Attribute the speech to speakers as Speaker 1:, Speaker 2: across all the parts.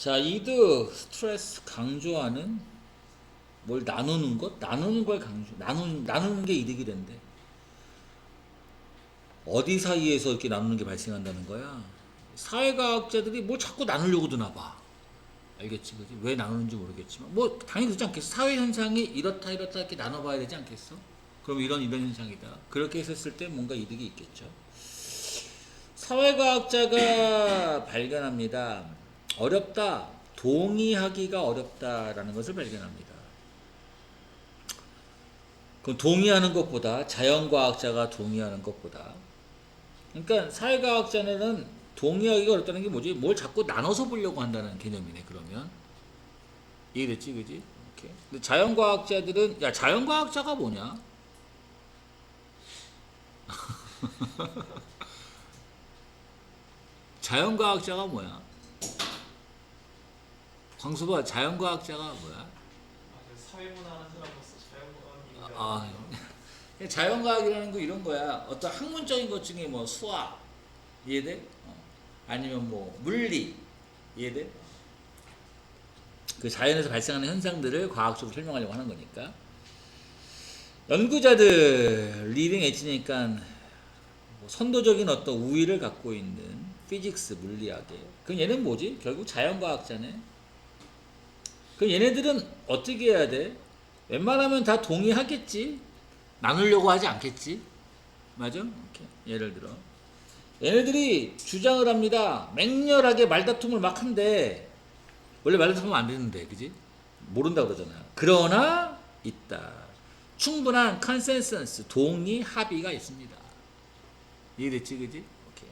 Speaker 1: 자, 이득, 스트레스 강조하는 뭘 나누는 것? 나누는 걸 강조, 나누는 게 이득이 된대. 어디 사이에서 이렇게 나누는 게 발생한다는 거야? 사회과학자들이 뭘 자꾸 나누려고 드나 봐. 알겠지, 그지? 왜 나누는지 모르겠지만. 뭐, 당연히 그렇지 않겠어? 사회현상이 이렇다, 이렇다 이렇게 나눠봐야 되지 않겠어? 그럼 이런 현상이다. 그렇게 했었을 때 뭔가 이득이 있겠죠. 사회과학자가 발견합니다. 어렵다. 동의하기가 어렵다라는 것을 발견합니다. 그럼 동의하는 것보다 자연과학자가 동의하는 것보다 그러니까 사회과학자는 동의하기가 어렵다는 게 뭐지? 뭘 자꾸 나눠서 보려고 한다는 개념이네. 그러면 이해됐지, 그지? 오케이. 근데 자연과학자들은 야 자연과학자가 뭐냐? 자연과학자가 뭐야? 광수봐, 자연과학자가 뭐야?
Speaker 2: 사회문화 하는 사람으로서 자연과학인가?
Speaker 1: 자연과학이라는 거 이런 거야. 어떤 학문적인 것 중에 뭐 수학 이해돼? 아니면 뭐 물리 이해돼? 그 자연에서 발생하는 현상들을 과학적으로 설명하려고 하는 거니까. 연구자들 리딩 엣지니까 뭐 선도적인 어떤 우위를 갖고 있는 피직스 물리학에. 그럼 얘는 뭐지? 결국 자연과학자네. 그럼 얘네들은 어떻게 해야 돼? 웬만하면 다 동의하겠지. 나누려고 하지 않겠지. 맞아? 이렇게. 예를 들어 얘네들이 주장을 합니다. 맹렬하게 말다툼을 막 한대. 원래 말다툼은 안 되는데, 그지? 모른다 그러잖아. 그러나 있다. 충분한 컨센서스, 동의, 합의가 있습니다. 이해됐지, 그지? 오케이.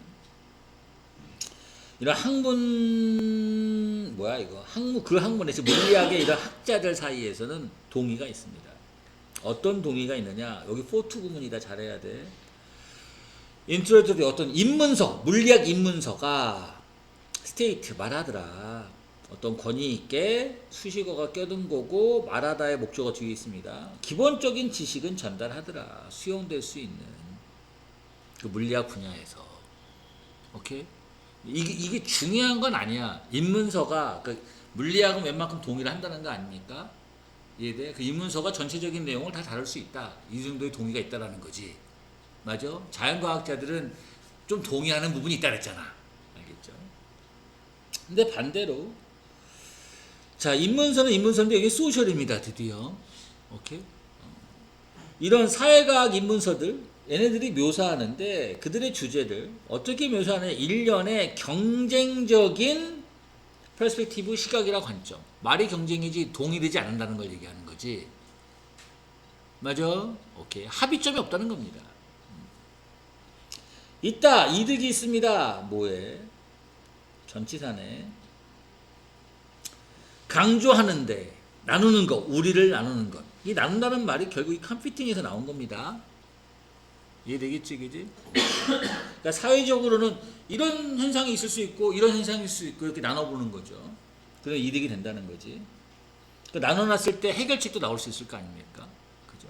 Speaker 1: 이런 학문 뭐야 이거? 그 학문에서 물리학의 이런 학자들 사이에서는 동의가 있습니다. 어떤 동의가 있느냐? 여기 포트 구문이다. 잘해야 돼. 인트로듀리 어떤 입문서, 물리학 입문서가 스테이트 말하더라. 어떤 권위 있게 수식어가 껴든 거고 말하다의 목적어 뒤에 있습니다. 기본적인 지식은 전달하더라. 수용될 수 있는 그 물리학 분야에서. 오케이? 이게 중요한 건 아니야. 입문서가 그 물리학은 웬만큼 동의를 한다는 거 아닙니까? 이해돼? 그 입문서가 전체적인 내용을 다 다룰 수 있다. 이 정도의 동의가 있다라는 거지. 맞아? 자연과학자들은 좀 동의하는 부분이 있다 그랬잖아. 알겠죠? 근데 반대로 자, 입문서는 입문서인데 여기 소셜입니다. 드디어. 오케이? 이런 사회과학 입문서들 얘네들이 묘사하는데 그들의 주제를 어떻게 묘사하느냐. 일련의 경쟁적인 퍼스펙티브, 시각이라 관점. 말이 경쟁이지 동의되지 않는다는 걸 얘기하는 거지. 맞아? 오케이. 합의점이 없다는 겁니다. 있다. 이득이 있습니다. 뭐에? 전치사네. 강조하는데 나누는 것, 우리를 나누는 것. 이 나눈다는 말이 결국 이 컴퓨팅에서 나온 겁니다. 이해되겠지, 그지? 그러니까 사회적으로는 이런 현상이 있을 수 있고 이런 현상이 있을 수 있고 이렇게 나눠보는 거죠. 그래서 이득이 된다는 거지. 그러니까 나눠놨을 때 해결책도 나올 수 있을 거 아닙니까? 그죠?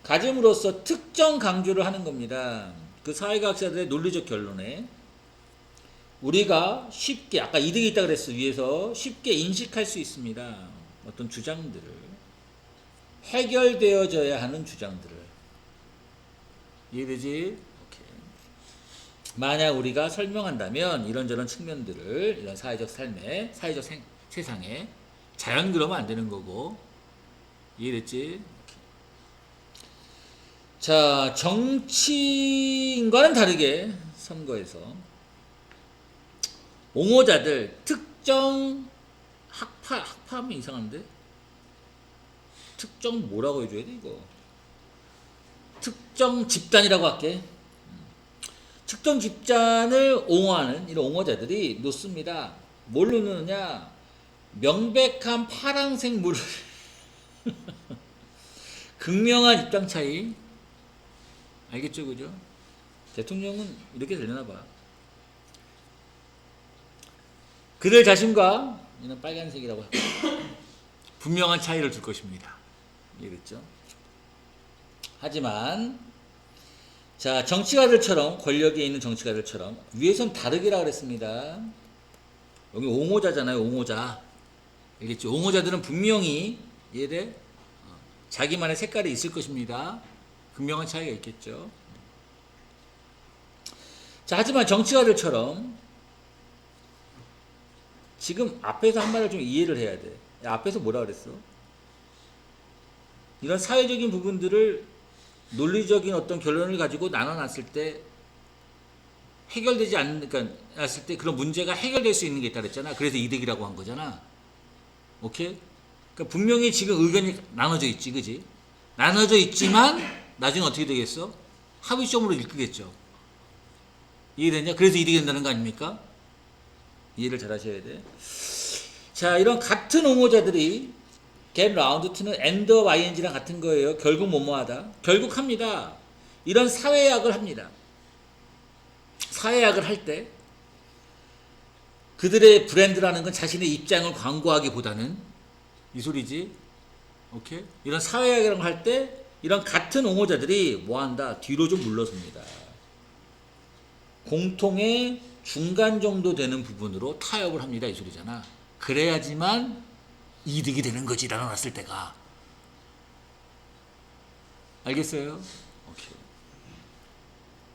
Speaker 1: 가짐으로써 특정 강조를 하는 겁니다. 그 사회과학자들의 논리적 결론에 우리가 쉽게 아까 이득이 있다 그랬어. 위에서 쉽게 인식할 수 있습니다. 어떤 주장들을 해결되어져야 하는 주장들을. 이해되지? 오케이. 만약 우리가 설명한다면 이런저런 측면들을 이런 사회적 삶에 사회적 세상에 자연 그러면 안 되는 거고. 이해됐지? 자, 정치인과는 다르게 선거에서 옹호자들 특정 학파하면 이상한데? 특정 뭐라고 해줘야 돼 이거? 특정 집단이라고 할게. 특정 집단을 옹호하는 이런 옹호자들이 놓습니다. 뭘 놓느냐? 명백한 파랑색 물을 극명한 입장 차이. 알겠죠, 그죠? 대통령은 이렇게 되려나 봐. 그들 자신과 이는 빨간색이라고 하고 분명한 차이를 둘 것입니다. 이해됐죠? 하지만 자, 정치가들처럼 권력에 있는 정치가들처럼 위에선 다르게라 그랬습니다. 여기 옹호자잖아요. 옹호자. 알겠죠? 옹호자들은 분명히 이해돼? 자기만의 색깔이 있을 것입니다. 분명한 차이가 있겠죠. 자, 하지만 정치가들처럼 지금 앞에서 한 말을 좀 이해를 해야 돼. 야, 앞에서 뭐라 그랬어? 이런 사회적인 부분들을 논리적인 어떤 결론을 가지고 나눠놨을 때 해결되지 않았을 때 그런 문제가 해결될 수 있는 게 있다 그랬잖아. 그래서 이득이라고 한 거잖아. 오케이? 그러니까 분명히 지금 의견이 나눠져 있지, 그지? 나눠져 있지만 나중에 어떻게 되겠어? 합의점으로 이끌겠죠. 이해됐냐? 그래서 이득이 된다는 거 아닙니까? 이해를 잘 하셔야 돼. 자, 이런 같은 옹호자들이 get round to는 end of ing랑 같은 거예요. 결국 뭐뭐하다. 결국 합니다. 이런 사회약을 합니다. 사회약을 할 때 그들의 브랜드라는 건 자신의 입장을 광고하기보다는 이 소리지. 오케이? 이런 사회약을 할 때 이런 같은 옹호자들이 뭐한다? 뒤로 좀 물러섭니다. 공통의 중간 정도 되는 부분으로 타협을 합니다. 이 소리잖아. 그래야지만 이득이 되는 거지. 나눠놨을 때가. 알겠어요? 오케이.